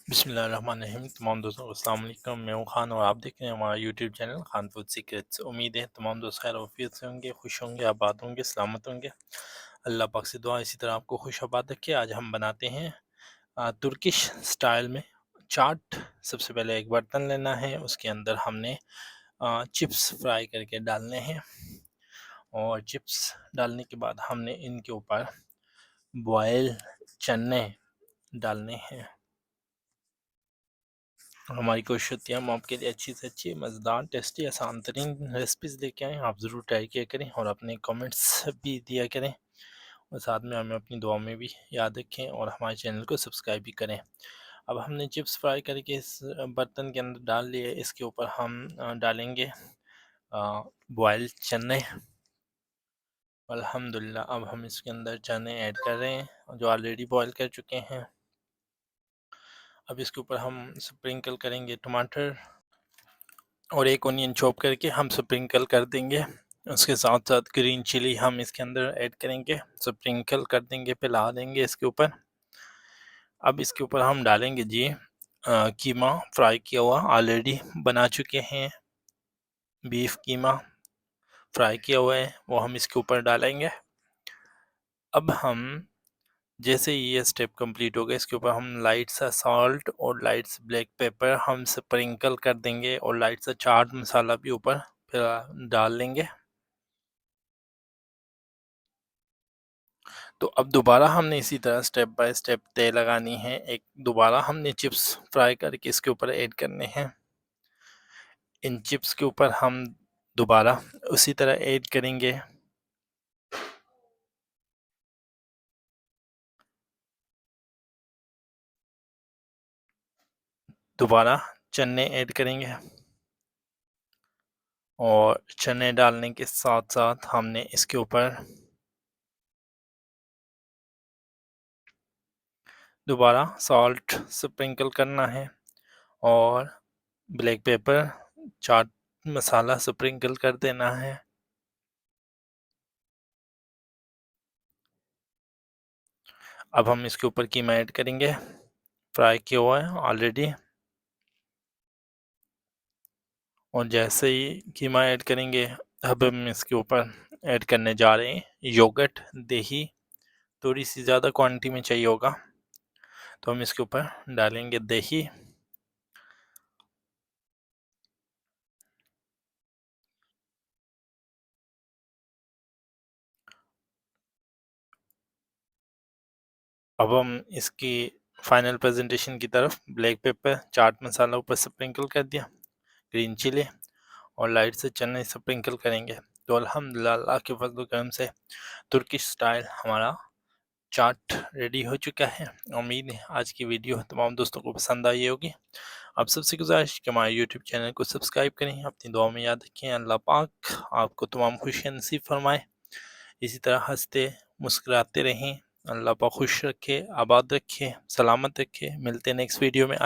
बिस्मिल्लाहिर्रहमानिर्रहीम। तमाम दोस्तों को अस्सलाम वालेकुम। मैं हूं खान और आप देख रहे हैं हमारा YouTube channel Khan food secrets. उम्मीद है तमाम दोस्त खैर आफियत से होंगे, खुश होंगे, आबाद होंगे, सलामत होंगे। अल्लाह पाक से दुआ इसी तरह आपको खुश आबाद रखे। आज हम बनाते हैं तुर्किश स्टाइल में चाट। सबसे पहले एक बर्तन लेना है, उसके अंदर हमने चिप्स फ्राई करके डालने हैं और चिप्स डालने के बाद हमने इनके ऊपर बॉयल चने डालने हैं। हमारी कोशिश होती है हम आपके लिए अच्छी से अच्छी मज़ेदार टेस्टी आसान तरीन रेसिपीज़ लेके आएँ। आप ज़रूर ट्राई किया करें और अपने कमेंट्स भी दिया करें और साथ में हमें अपनी दुआ में भी याद रखें और हमारे चैनल को सब्सक्राइब भी करें। अब हमने चिप्स फ्राई करके इस बर्तन के अंदर डाल लिए। इसके ऊपर हम डालेंगे बॉयल चने। अल्हम्दुलिल्लाह अब हम इसके अंदर चने ऐड कर रहे हैं जो ऑलरेडी बॉयल कर चुके हैं। अब इसके ऊपर हम स्प्रिंकल करेंगे टमाटर और एक ऑनियन चॉप करके हम स्प्रिंकल कर देंगे। उसके साथ साथ ग्रीन चिली हम इसके अंदर ऐड करेंगे, स्प्रिंकल कर देंगे, पिला देंगे इसके ऊपर। अब इसके ऊपर हम डालेंगे जी कीमा फ्राई किया हुआ, ऑलरेडी बना चुके हैं। बीफ कीमा फ्राई किया हुआ है वो हम इसके ऊपर डालेंगे। अब हम जैसे ही ये स्टेप कंप्लीट हो गया, इसके ऊपर हम लाइट सा सॉल्ट और लाइट सा ब्लैक पेपर हम स्प्रिंकल कर देंगे और लाइट सा चाट मसाला भी ऊपर फिर डाल लेंगे। तो अब दोबारा हमने इसी तरह स्टेप बाय स्टेप तय लगानी है। एक दोबारा हमने चिप्स फ्राई करके इसके ऊपर ऐड करने हैं। इन चिप्स के ऊपर हम दोबारा उसी तरह ऐड करेंगे। दोबारा चने ऐड करेंगे और चने डालने के साथ साथ हमने इसके ऊपर दोबारा सॉल्ट स्प्रिंकल करना है और black pepper chaat masala sprinkle कर देना है। अब हम इसके ऊपर कीमा ऐड करेंगे, फ्राई किया हुआ है ऑलरेडी। और जैसे ही कीमा ऐड करेंगे, अब हम इसके ऊपर ऐड करने जा रहे हैं योगर्ट, दही। थोड़ी सी ज़्यादा क्वांटिटी में चाहिए होगा तो हम इसके ऊपर डालेंगे दही। अब हम इसकी फाइनल प्रेजेंटेशन की तरफ ब्लैक पेपर चाट मसाला ऊपर स्प्रिंकल कर दिया, ग्रीन चिली और लाइट से चने स्प्रिंकल करेंगे। तो अल्हम्दुलिल्लाह अल्लाह के फजल करम से तुर्किश स्टाइल हमारा चाट रेडी हो चुका है। उम्मीद है आज की वीडियो तमाम दोस्तों को पसंद आई होगी। आप सबसे गुजारिश कि हमारे यूट्यूब चैनल को सब्सक्राइब करें, अपनी दुआ में याद रखें। अल्लाह पाक आपको तमाम खुशियाँ नसीब फरमाए। इसी तरह हंसते मुस्कुराते रहें। अल्लाह पाक खुश रखे, आबाद रखे, सलामत रखे। मिलते हैं नेक्स्ट वीडियो में।